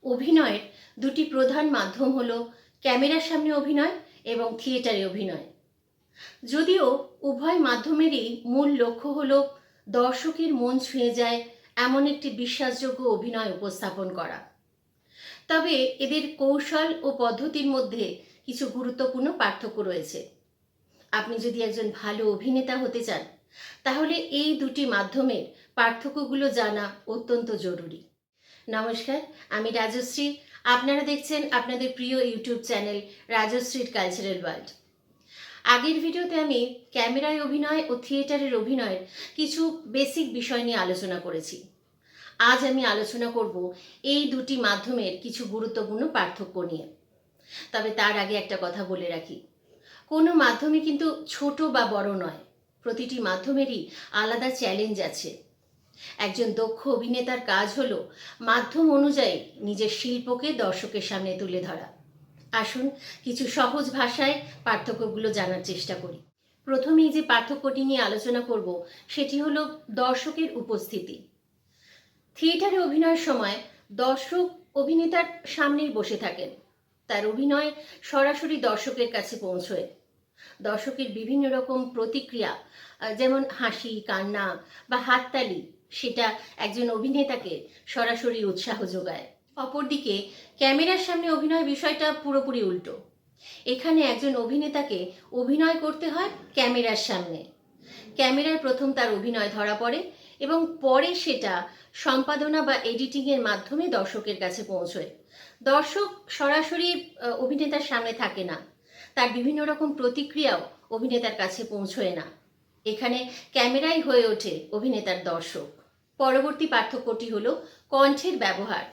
অভিনয়ের দুটি প্রধান মাধ্যম হলো ক্যামেরার সামনে অভিনয় এবং থিয়েটারে অভিনয়। যদিও উভয় মাধ্যমেরই মূল লক্ষ্য হলো দর্শকের মন ছুঁয়ে যায় এমন একটি বিশ্বাসযোগ্য অভিনয় উপস্থাপন করা, তবে এদের কৌশল ও পদ্ধতির মধ্যে কিছু গুরুত্বপূর্ণ পার্থক্য রয়েছে। আপনি যদি একজন ভালো অভিনেতা হতে চান, তাহলে এই দুটি মাধ্যমের পার্থক্যগুলো জানা অত্যন্ত জরুরি। নমস্কার, আমি রাজশ্রী। আপনারা দেখছেন আপনাদের প্রিয় ইউটিউব চ্যানেল রাজশ্রীর কালচারাল ওয়ার্ল্ড। আগের ভিডিওতে আমি ক্যামেরায় অভিনয় ও থিয়েটারের অভিনয়ের কিছু বেসিক বিষয় নিয়ে আলোচনা করেছি। আজ আমি আলোচনা করব এই দুটি মাধ্যমের কিছু গুরুত্বপূর্ণ পার্থক্য নিয়ে। তবে তার আগে একটা কথা বলে রাখি, কোনো মাধ্যমই কিন্তু ছোট বা বড় নয়, প্রতিটি মাধ্যমেরই আলাদা চ্যালেঞ্জ আছে। একজন দক্ষ অভিনেতার কাজ হলো মাধ্যম অনুযায়ী নিজের শিল্পকে দর্শকের সামনে তুলে ধরা। আসুন কিছু সহজ ভাষায় পার্থক্যগুলো জানার চেষ্টা করি। প্রথমেই যে পার্থক্যটি নিয়ে আলোচনা করব সেটি হলো দর্শকের উপস্থিতি। থিয়েটারে অভিনয়ের সময় দর্শক অভিনেতার সামনেই বসে থাকেন, তার অভিনয় সরাসরি দর্শকের কাছে পৌঁছয়। দর্শকের বিভিন্ন রকম প্রতিক্রিয়া, যেমন হাসি, কান্না বা হাততালি, সেটা একজন অভিনেতাকে সরাসরি উৎসাহ যোগায়। অপরদিকে ক্যামেরার সামনে অভিনয় বিষয়টা পুরোপুরি উল্টো। এখানে একজন অভিনেতাকে অভিনয় করতে হয় ক্যামেরার সামনে। ক্যামেরায় প্রথম তার অভিনয় ধরা পড়ে এবং পরে সেটা সম্পাদনা বা এডিটিংয়ের মাধ্যমে দর্শকের কাছে পৌঁছয়। দর্শক সরাসরি অভিনেতার সামনে থাকে না, তার বিভিন্ন রকম প্রতিক্রিয়াও অভিনেতার কাছে পৌঁছয় না। এখানে ক্যামেরাই হয়ে ওঠে অভিনেতার দর্শক। পরবর্তী পার্থক্যটি হলো কণ্ঠের ব্যবহার।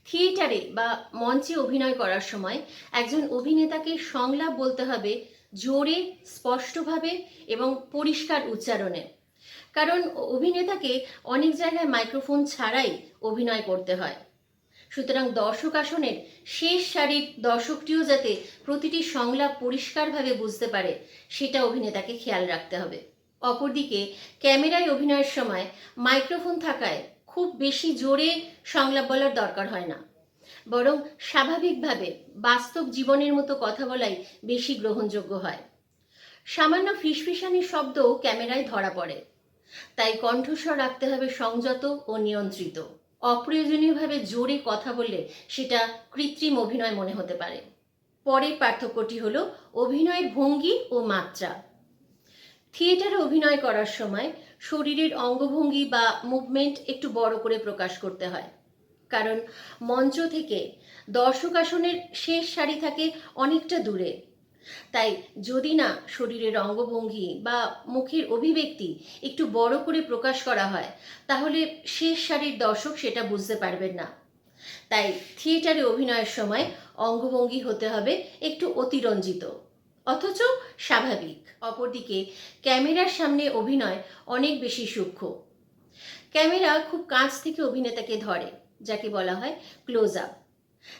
থিয়েটারে বা মঞ্চে অভিনয় করার সময় একজন অভিনেতাকে সংলাপ বলতে হবে জোরে, স্পষ্টভাবে এবং পরিষ্কার উচ্চারণে, কারণ অভিনেতাকে অনেক জায়গায় মাইক্রোফোন ছাড়াই অভিনয় করতে হয়। সুতরাং দর্শক আসনের শেষ সারির দর্শকটিও যাতে প্রতিটি সংলাপ পরিষ্কারভাবে বুঝতে পারে, সেটা অভিনেতাকে খেয়াল রাখতে হবে। অপরদিকে ক্যামেরায় অভিনয়ের সময় মাইক্রোফোন থাকায় খুব বেশি জোরে সংলাপ বলার দরকার হয় না, বরং স্বাভাবিকভাবে বাস্তব জীবনের মতো কথা বলাই বেশি গ্রহণযোগ্য হয়। সামান্য ফিসফিসানি শব্দও ক্যামেরায় ধরা পড়ে, তাই কণ্ঠস্বর রাখতে হবে সংযত ও নিয়ন্ত্রিত। অপ্রয়োজনীয়ভাবে জোরে কথা বললে সেটা কৃত্রিম অভিনয় মনে হতে পারে। পরের পার্থক্যটি হলো অভিনয়ের ভঙ্গি ও মাত্রা। থিয়েটারে অভিনয় করার সময় শরীরের অঙ্গভঙ্গি বা মুভমেন্ট একটু বড় করে প্রকাশ করতে হয়, কারণ মঞ্চ থেকে দর্শক আসনের শেষ সারি থাকে অনেকটা দূরে। তাই যদি না শরীরের অঙ্গভঙ্গি বা মুখের অভিব্যক্তি একটু বড় করে প্রকাশ করা হয়, তাহলে শেষ সারির দর্শক সেটা বুঝতে পারবেন না। তাই থিয়েটারে অভিনয়ের সময় অঙ্গভঙ্গি হতে হবে একটু অতিরঞ্জিত অথচ স্বাভাবিক। অপরদিকে ক্যামেরার সামনে অভিনয় অনেক বেশি সূক্ষ্ম। ক্যামেরা খুব কাছ থেকে অভিনেতাকে ধরে, যাকে বলা হয় ক্লোজ আপ।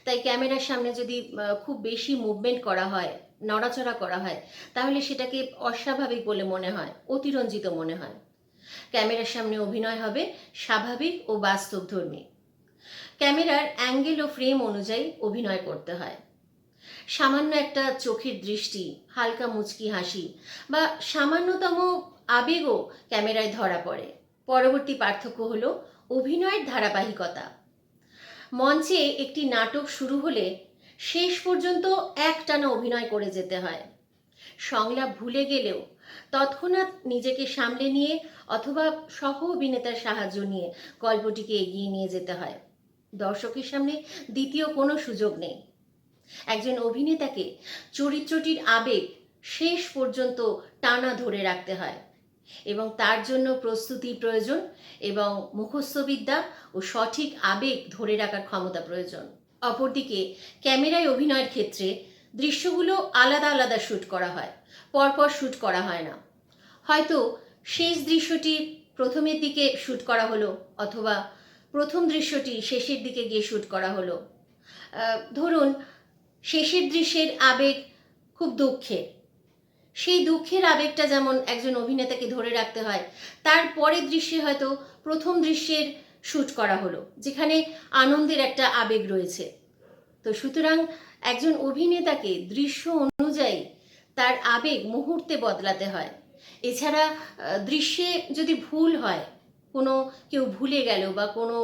তাই ক্যামেরার সামনে যদি খুব বেশি মুভমেন্ট করা হয়, নড়াচড়া করা হয়, তাহলে সেটাকে অস্বাভাবিক বলে মনে হয়, অতিরঞ্জিত মনে হয়। ক্যামেরার সামনে অভিনয় হবে স্বাভাবিক ও বাস্তবধর্মী। ক্যামেরার অ্যাঙ্গেল ও ফ্রেম অনুযায়ী অভিনয় করতে হয়। সামান্য একটা চোখের দৃষ্টি, হালকা মুচকি হাসি বা সামান্যতম আবেগও ক্যামেরায় ধরা পড়ে। পরবর্তী পার্থক্য হলো অভিনয়ের ধারাবাহিকতা। মঞ্চে একটি নাটক শুরু হলে শেষ পর্যন্ত একটানা অভিনয় করে যেতে হয়। সংলাপ ভুলে গেলেও তৎক্ষণাৎ নিজেকে সামলে নিয়ে অথবা সহ অভিনেতার সাহায্য নিয়ে গল্পটিকে এগিয়ে নিয়ে যেতে হয়। দর্শকের সামনে দ্বিতীয় কোনো সুযোগ নেই। একজন অভিনেতাকে চরিত্রটির আবেগ শেষ পর্যন্ত টানা ধরে রাখতে হয় এবং তার জন্য প্রস্তুতির প্রয়োজন এবং মুখস্থবিদ্যা ও সঠিক আবেগ ধরে রাখার ক্ষমতা প্রয়োজন। অপরদিকে ক্যামেরায় অভিনয়ের ক্ষেত্রে দৃশ্যগুলো আলাদা আলাদা শ্যুট করা হয়, পরপর শ্যুট করা হয় না। হয়তো শেষ দৃশ্যটি প্রথমের দিকে শ্যুট করা হলো, অথবা প্রথম দৃশ্যটি শেষের দিকে গিয়ে শ্যুট করা হলো। ধরুন শেষের দৃশ্যের আবেগ খুব দুঃখের, সেই দুঃখের আবেগটা যেমন একজন অভিনেতাকে ধরে রাখতে হয়, তার পরের দৃশ্যে হয়তো প্রথম দৃশ্যের শ্যুট করা হলো, যেখানে আনন্দের একটা আবেগ রয়েছে। তো সুতরাং একজন অভিনেতাকে দৃশ্য অনুযায়ী তার আবেগ মুহূর্তে বদলাতে হয়। এছাড়া দৃশ্যে যদি ভুল হয়, কোনো কেউ ভুলে গেল বা কোনো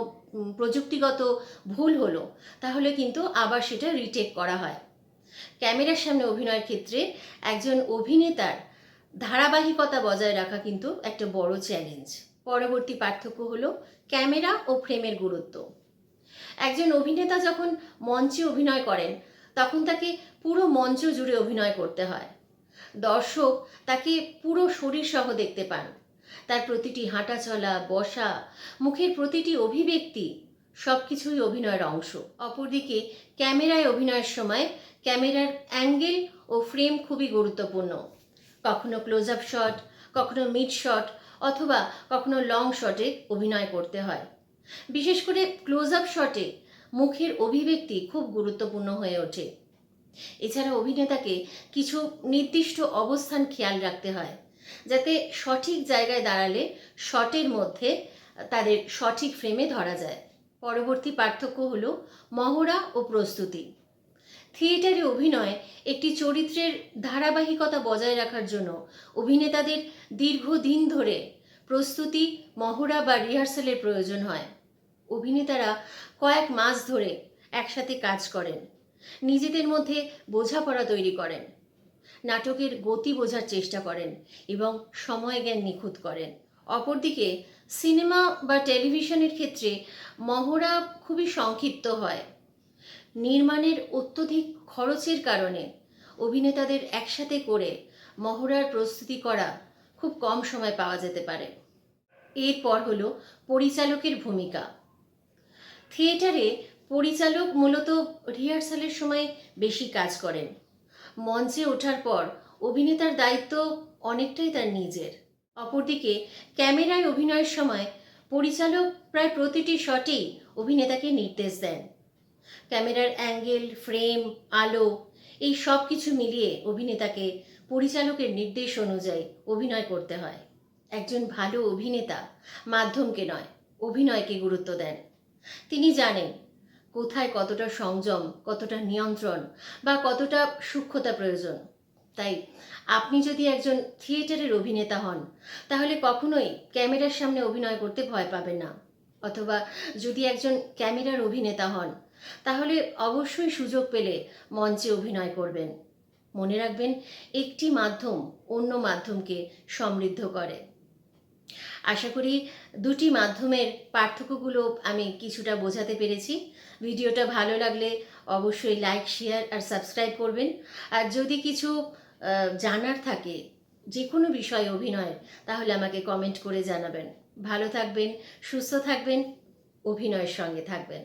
প্রযুক্তিগত ভুল হলো, তাহলে কিন্তু আবার সেটা রিটেক করা হয়। ক্যামেরার সামনে অভিনয়ের ক্ষেত্রে একজন অভিনেতার ধারাবাহিকতা বজায় রাখা কিন্তু একটা বড় চ্যালেঞ্জ। পরবর্তী পার্থক্য হলো ক্যামেরা ও ফ্রেমের গুরুত্ব। একজন অভিনেতা যখন মঞ্চে অভিনয় করেন, তখন তাকে পুরো মঞ্চ জুড়ে অভিনয় করতে হয়। দর্শক তাকে পুরো শরীর সহ দেখতে পান। তার প্রতিটি হাঁটাচলা, বসা, মুখের প্রতিটি অভিব্যক্তি সব কিছুই অভিনয়ের অংশ। অপরদিকে ক্যামেরায় অভিনয়ের সময় ক্যামেরার অ্যাঙ্গেল ও ফ্রেম খুবই গুরুত্বপূর্ণ। কখনো ক্লোজ আপ শট, কখনো মিড শট অথবা কখনো লং শটে অভিনয় করতে হয়। বিশেষ করে ক্লোজ আপ শটে মুখের অভিব্যক্তি খুব গুরুত্বপূর্ণ হয়ে ওঠে। এছাড়া অভিনেতাকে কিছু নির্দিষ্ট অবস্থান খেয়াল রাখতে হয়, যাতে সঠিক জায়গায় দাঁড়ালে শটের মধ্যে তাদের সঠিক ফ্রেমে ধরা যায়। পরবর্তী পার্থক্য হলো মহড়া ও প্রস্তুতি। থিয়েটারে অভিনয় একটি চরিত্রের ধারাবাহিকতা বজায় রাখার জন্য অভিনেতাদের দীর্ঘদিন ধরে প্রস্তুতি, মহড়া বা রিহার্সালের প্রয়োজন হয়। অভিনেতারা কয়েক মাস ধরে একসাথে কাজ করেন, নিজেদের মধ্যে বোঝাপড়া তৈরি করেন, নাটকের গতি বোঝার চেষ্টা করেন এবং সময় জ্ঞান নিখুঁত করেন। অপরদিকে সিনেমা বা টেলিভিশনের ক্ষেত্রে মহড়া খুবই সংক্ষিপ্ত হয়। নির্মাণের অত্যধিক খরচের কারণে অভিনেতাদের একসাথে করে মহড়ার প্রস্তুতি করা খুব কম সময় পাওয়া যেতে পারে। এরপর হলো পরিচালকের ভূমিকা। থিয়েটারে পরিচালক মূলত রিহার্সালের সময় বেশি কাজ করেন। মঞ্চে ওঠার পর অভিনেতার দায়িত্ব অনেকটাই তার নিজের। অপরদিকে ক্যামেরায় অভিনয়ের সময় পরিচালক প্রায় প্রতিটি শটেই অভিনেতাকে নির্দেশ দেন। ক্যামেরার অ্যাঙ্গেল, ফ্রেম, আলো এই সব কিছু মিলিয়ে অভিনেতাকে পরিচালকের নির্দেশ অনুযায়ী অভিনয় করতে হয়। একজন ভালো অভিনেতা মাধ্যমকে নয়, অভিনয়কে গুরুত্ব দেন। তিনি জানেন কোথায় কতটা সংযম, কতটা নিয়ন্ত্রণ বা কতটা সূক্ষ্মতা প্রয়োজন। তাই আপনি যদি একজন থিয়েটারের অভিনেতা হন, তাহলে কখনোই ক্যামেরার সামনে অভিনয় করতে ভয় পাবেন না। অথবা যদি একজন ক্যামেরার অভিনেতা হন, তাহলে অবশ্যই সুযোগ পেলে মঞ্চে অভিনয় করবেন। মনে রাখবেন, একটি মাধ্যম অন্য মাধ্যমকে সমৃদ্ধ করে। আশা করি দুটি মাধ্যমের পার্থক্যগুলো আমি কিছুটা বোঝাতে পেরেছি। ভিডিওটা ভালো লাগলে অবশ্যই লাইক, শেয়ার আর সাবস্ক্রাইব করবেন। আর যদি কিছু জানার থাকে যে কোনো বিষয়ে অভিনয়ের, তাহলে আমাকে কমেন্ট করে জানাবেন। ভালো থাকবেন, সুস্থ থাকবেন, অভিনয়ের সঙ্গে থাকবেন।